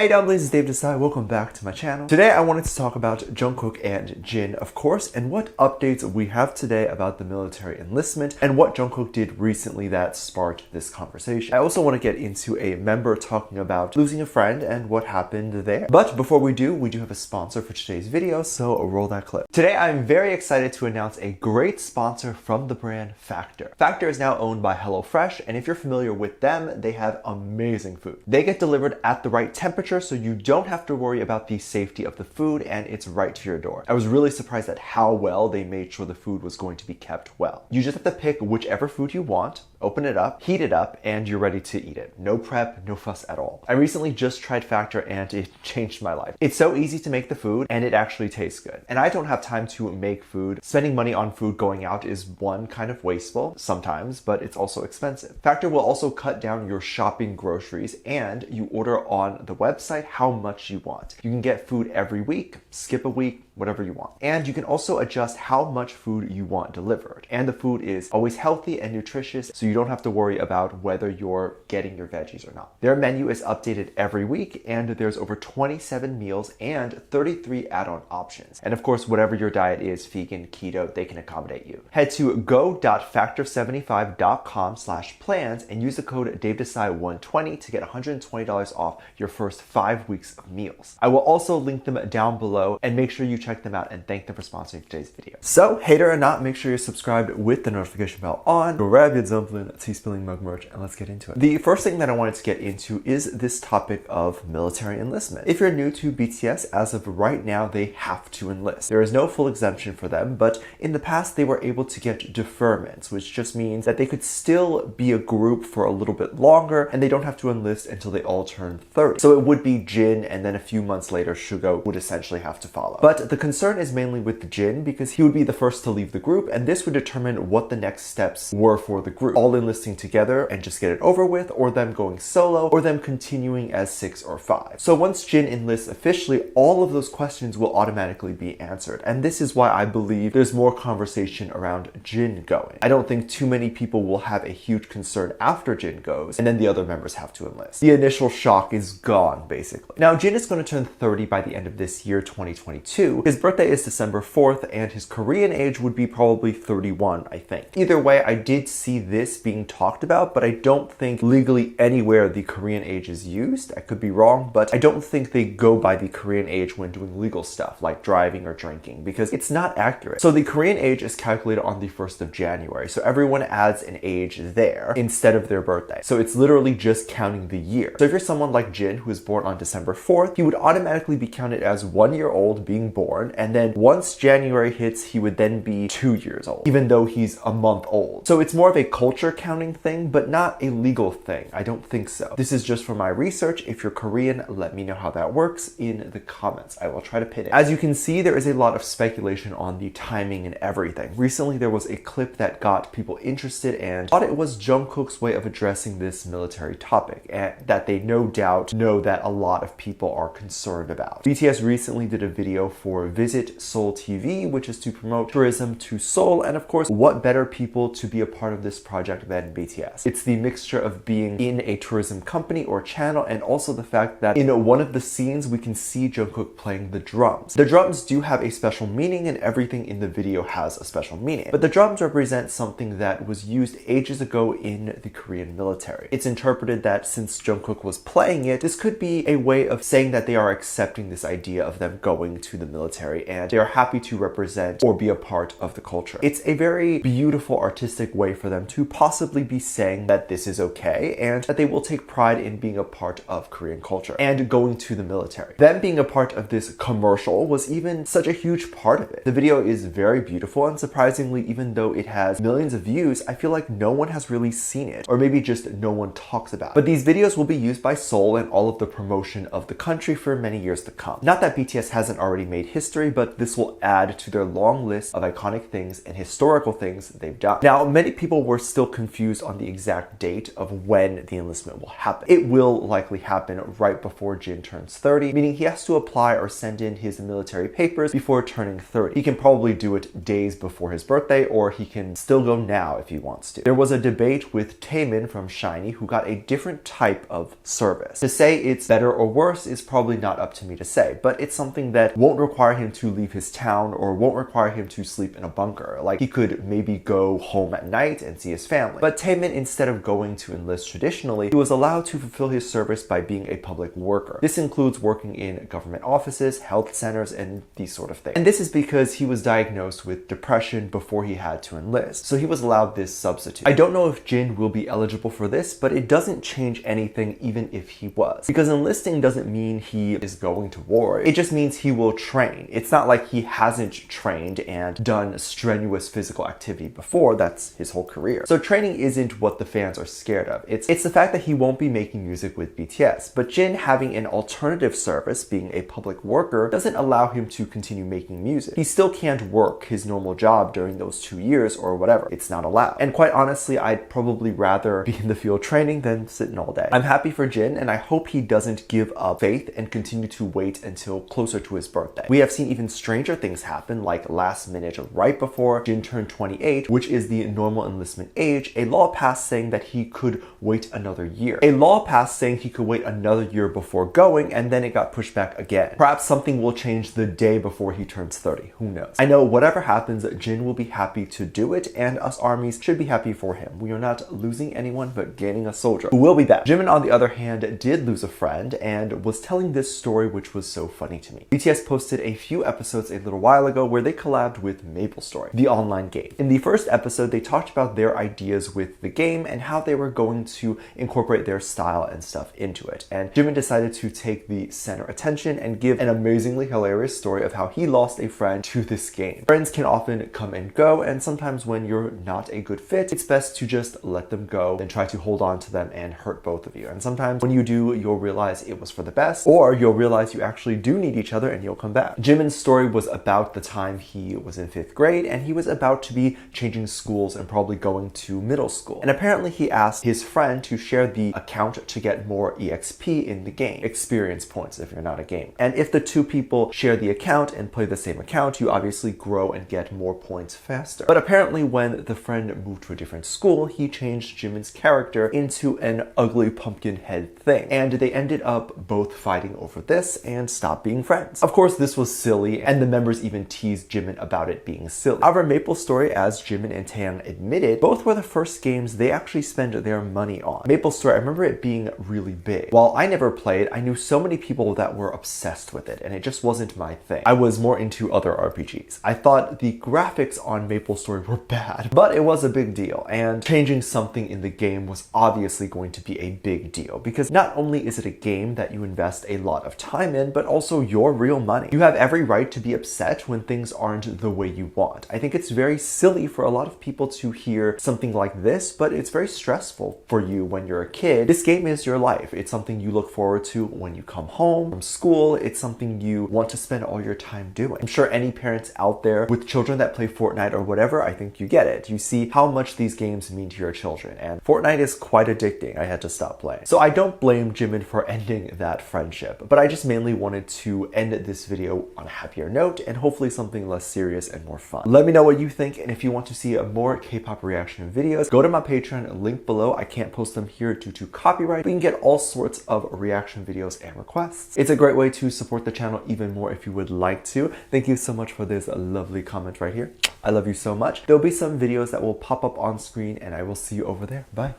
Hey dumplings, it's Dave Desai. Welcome back to my channel. Today I wanted to talk about Jungkook and Jin, of course, and what updates we have today about the military enlistment and what Jungkook did recently that sparked this conversation. I also want to get into a member talking about losing a friend and what happened there. But before we do have a sponsor for today's video, so roll that clip. Today I'm very excited to announce a great sponsor from the brand Factor. Factor is now owned by HelloFresh, and if you're familiar with them, they have amazing food. They get delivered at the right temperature, so you don't have to worry about the safety of the food, and it's right to your door. I was really surprised at how well they made sure the food was going to be kept well. You just have to pick whichever food you want, open it up, heat it up, and you're ready to eat it. No prep, no fuss at all. I recently just tried Factor and it changed my life. It's so easy to make the food and it actually tastes good. And I don't have time to make food. Spending money on food going out is one, kind of wasteful sometimes, but it's also expensive. Factor will also cut down your shopping groceries, and you order on the website how much you want. You can get food every week, skip a week, whatever you want. And you can also adjust how much food you want delivered. And the food is always healthy and nutritious, so you don't have to worry about whether you're getting your veggies or not. Their menu is updated every week, and there's over 27 meals and 33 add-on options. And of course, whatever your diet is, vegan, keto, they can accommodate you. Head to go.factor75.com/plans and use the code DaveDesai120 to get $120 off your first 5 weeks of meals. I will also link them down below, and make sure you check them out and thank them for sponsoring today's video. So, hater or not, make sure you're subscribed with the notification bell on. Grab your dumpling, tea spilling mug merch, and let's get into it. The first thing that I wanted to get into is this topic of military enlistment. If you're new to BTS, as of right now, they have to enlist. There is no full exemption for them, but in the past they were able to get deferments, which just means that they could still be a group for a little bit longer and they don't have to enlist until they all turn 30. So it would be Jin, and then a few months later, Suga would essentially have to follow. But the concern is mainly with Jin, because he would be the first to leave the group, and this would determine what the next steps were for the group. All enlisting together and just get it over with, or them going solo, or them continuing as 6 or 5. So once Jin enlists officially, all of those questions will automatically be answered. And this is why I believe there's more conversation around Jin going. I don't think too many people will have a huge concern after Jin goes, and then the other members have to enlist. The initial shock is gone, basically. Now, Jin is going to turn 30 by the end of this year, 2022. His birthday is December 4th, and his Korean age would be probably 31, I think. Either way, I did see this being talked about, but I don't think legally anywhere the Korean age is used. I could be wrong, but I don't think they go by the Korean age when doing legal stuff, like driving or drinking, because it's not accurate. So the Korean age is calculated on the 1st of January, so everyone adds an age there instead of their birthday. So it's literally just counting the year. So if you're someone like Jin, who was born on December 4th, he would automatically be counted as 1 year old being born, and then once January hits, he would then be 2 years old, even though he's a month old. So it's more of a culture counting thing, but not a legal thing. I don't think so. This is just for my research. If you're Korean, let me know how that works in the comments. I will try to pin it. As you can see, there is a lot of speculation on the timing and everything. Recently, there was a clip that got people interested and thought it was Jungkook's way of addressing this military topic, and that they no doubt know that a lot of people are concerned about. BTS recently did a video for Visit Seoul TV, which is to promote tourism to Seoul, and of course, what better people to be a part of this project than BTS? It's the mixture of being in a tourism company or channel, and also the fact that in one of the scenes, we can see Jungkook playing the drums. The drums do have a special meaning, and everything in the video has a special meaning, but the drums represent something that was used ages ago in the Korean military. It's interpreted that since Jungkook was playing it, this could be a way of saying that they are accepting this idea of them going to the military, and they are happy to represent or be a part of the culture. It's a very beautiful artistic way for them to possibly be saying that this is okay, and that they will take pride in being a part of Korean culture and going to the military. Them being a part of this commercial was even such a huge part of it. The video is very beautiful, and surprisingly, even though it has millions of views, I feel like no one has really seen it, or maybe just no one talks about it. But these videos will be used by Seoul and all of the promotion of the country for many years to come. Not that BTS hasn't already made history history, but this will add to their long list of iconic things and historical things they've done. Now, many people were still confused on the exact date of when the enlistment will happen. It will likely happen right before Jin turns 30, meaning he has to apply or send in his military papers before turning 30. He can probably do it days before his birthday, or he can still go now if he wants to. There was a debate with Taemin from SHINee, who got a different type of service. To say it's better or worse is probably not up to me to say, but it's something that won't require him to leave his town or won't require him to sleep in a bunker. Like, he could maybe go home at night and see his family. But Taemin, instead of going to enlist traditionally, he was allowed to fulfill his service by being a public worker. This includes working in government offices, health centers, and these sort of things. And this is because he was diagnosed with depression before he had to enlist, so he was allowed this substitute. I don't know if Jin will be eligible for this, but it doesn't change anything even if he was. Because enlisting doesn't mean he is going to war. It just means he will train. It's not like he hasn't trained and done strenuous physical activity before. That's his whole career. So training isn't what the fans are scared of. It's the fact that he won't be making music with BTS. But Jin having an alternative service, being a public worker, doesn't allow him to continue making music. He still can't work his normal job during those 2 years or whatever. It's not allowed. And quite honestly, I'd probably rather be in the field training than sitting all day. I'm happy for Jin, and I hope he doesn't give up faith and continue to wait until closer to his birthday. We have seen even stranger things happen, like last minute, right before Jin turned 28, which is the normal enlistment age, a law passed saying that he could wait another year. A law passed saying he could wait another year before going, and then it got pushed back again. Perhaps something will change the day before he turns 30. Who knows? I know whatever happens, Jin will be happy to do it, and us armies should be happy for him. We are not losing anyone, but gaining a soldier who will be back. Jimin, on the other hand, did lose a friend and was telling this story, which was so funny to me. BTS posted a few episodes a little while ago where they collabed with MapleStory, the online game. In the first episode, they talked about their ideas with the game and how they were going to incorporate their style and stuff into it. And Jimin decided to take the center attention and give an amazingly hilarious story of how he lost a friend to this game. Friends can often come and go, and sometimes when you're not a good fit, it's best to just let them go than try to hold on to them and hurt both of you. And sometimes when you do, you'll realize it was for the best, or you'll realize you actually do need each other and you'll come back. Jimin's story was about the time he was in 5th grade and he was about to be changing schools and probably going to middle school. And apparently he asked his friend to share the account to get more EXP in the game, experience points if you're not a gamer. And if the two people share the account and play the same account, you obviously grow and get more points faster. But apparently when the friend moved to a different school, he changed Jimin's character into an ugly pumpkin head thing. And they ended up both fighting over this and stopped being friends. Of course, this was silly, and the members even teased Jimin about it being silly. However, MapleStory, as Jimin and Taeyang admitted, both were the first games they actually spent their money on. MapleStory, I remember it being really big. While I never played, I knew so many people that were obsessed with it, and it just wasn't my thing. I was more into other RPGs. I thought the graphics on MapleStory were bad, but it was a big deal, and changing something in the game was obviously going to be a big deal, because not only is it a game that you invest a lot of time in, but also your real money. You have every right to be upset when things aren't the way you want. I think it's very silly for a lot of people to hear something like this, but it's very stressful for you when you're a kid. This game is your life. It's something you look forward to when you come home from school. It's something you want to spend all your time doing. I'm sure any parents out there with children that play Fortnite or whatever, I think you get it. You see how much these games mean to your children, and Fortnite is quite addicting. I had to stop playing. So I don't blame Jimin for ending that friendship, but I just mainly wanted to end this video on a happier note and hopefully something less serious and more fun. Let me know what you think, and if you want to see more K-pop reaction videos, go to my Patreon, link below. I can't post them here due to copyright, but you can get all sorts of reaction videos and requests. It's a great way to support the channel even more if you would like to. Thank you so much for this lovely comment right here. I love you so much. There'll be some videos that will pop up on screen, and I will see you over there. Bye.